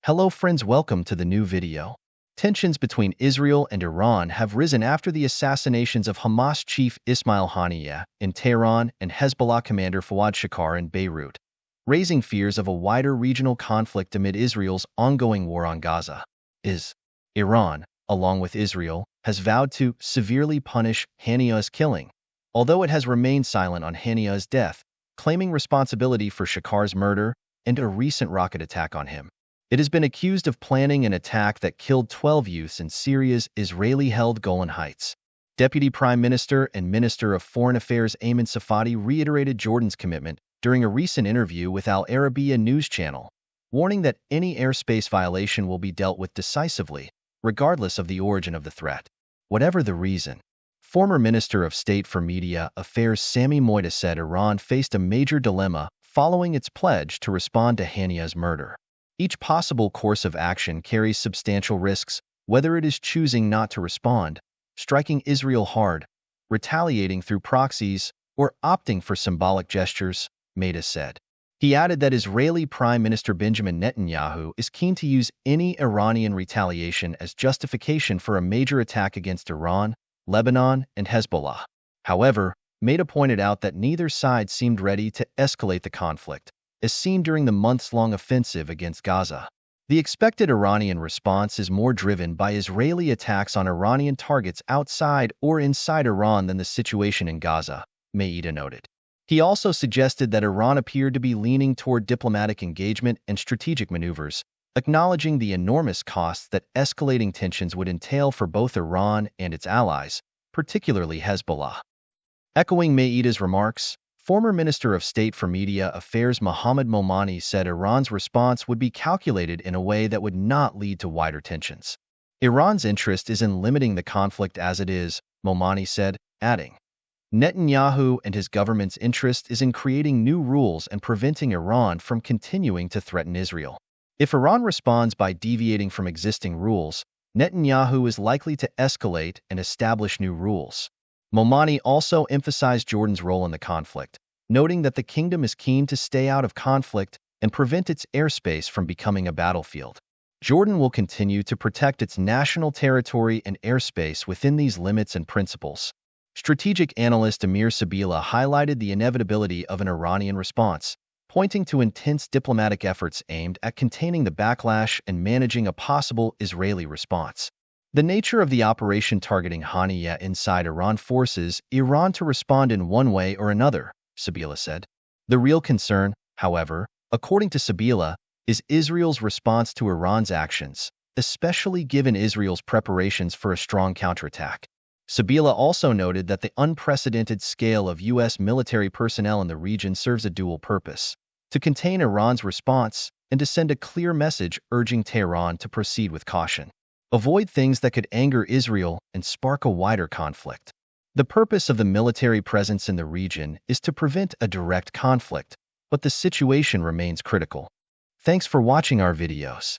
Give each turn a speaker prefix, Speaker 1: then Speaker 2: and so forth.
Speaker 1: Hello friends, welcome to the new video. Tensions between Israel and Iran have risen after the assassinations of Hamas chief Ismail Haniyeh in Tehran and Hezbollah commander Fouad Shakar in Beirut, raising fears of a wider regional conflict amid Israel's ongoing war on Gaza. Iran, along with Israel, has vowed to severely punish Haniyeh's killing, although it has remained silent on Haniyeh's death, claiming responsibility for Shakar's murder and a recent rocket attack on him. It has been accused of planning an attack that killed 12 youths in Syria's Israeli-held Golan Heights. Deputy Prime Minister and Minister of Foreign Affairs Ayman Safadi reiterated Jordan's commitment during a recent interview with Al Arabiya news channel, warning that any airspace violation will be dealt with decisively, regardless of the origin of the threat. Whatever the reason, former Minister of State for Media Affairs Sami Moita said Iran faced a major dilemma following its pledge to respond to Haniyeh's murder. Each possible course of action carries substantial risks, whether it is choosing not to respond, striking Israel hard, retaliating through proxies, or opting for symbolic gestures, Moita said. He added that Israeli Prime Minister Benjamin Netanyahu is keen to use any Iranian retaliation as justification for a major attack against Iran, Lebanon, and Hezbollah. However, Moita pointed out that neither side seemed ready to escalate the conflict, as seen during the months-long offensive against Gaza. The expected Iranian response is more driven by Israeli attacks on Iranian targets outside or inside Iran than the situation in Gaza, Moita noted. He also suggested that Iran appeared to be leaning toward diplomatic engagement and strategic maneuvers, acknowledging the enormous costs that escalating tensions would entail for both Iran and its allies, particularly Hezbollah. Echoing Moita's remarks, former Minister of State for Media Affairs Mohammad Momani said Iran's response would be calculated in a way that would not lead to wider tensions. Iran's interest is in limiting the conflict as it is, Momani said, adding, Netanyahu and his government's interest is in creating new rules and preventing Iran from continuing to threaten Israel. If Iran responds by deviating from existing rules, Netanyahu is likely to escalate and establish new rules. Momani also emphasized Jordan's role in the conflict, noting that the kingdom is keen to stay out of conflict and prevent its airspace from becoming a battlefield. Jordan will continue to protect its national territory and airspace within these limits and principles. Strategic analyst Amir Sabila highlighted the inevitability of an Iranian response, pointing to intense diplomatic efforts aimed at containing the backlash and managing a possible Israeli response. The nature of the operation targeting Haniyeh inside Iran forces Iran to respond in one way or another, Sabila said. The real concern, however, according to Sabila, is Israel's response to Iran's actions, especially given Israel's preparations for a strong counterattack. Sabila also noted that the unprecedented scale of U.S. military personnel in the region serves a dual purpose: to contain Iran's response and to send a clear message urging Tehran to proceed with caution. Avoid things that could anger Israel and spark a wider conflict. The purpose of the military presence in the region is to prevent a direct conflict, but the situation remains critical. Thanks for watching our videos.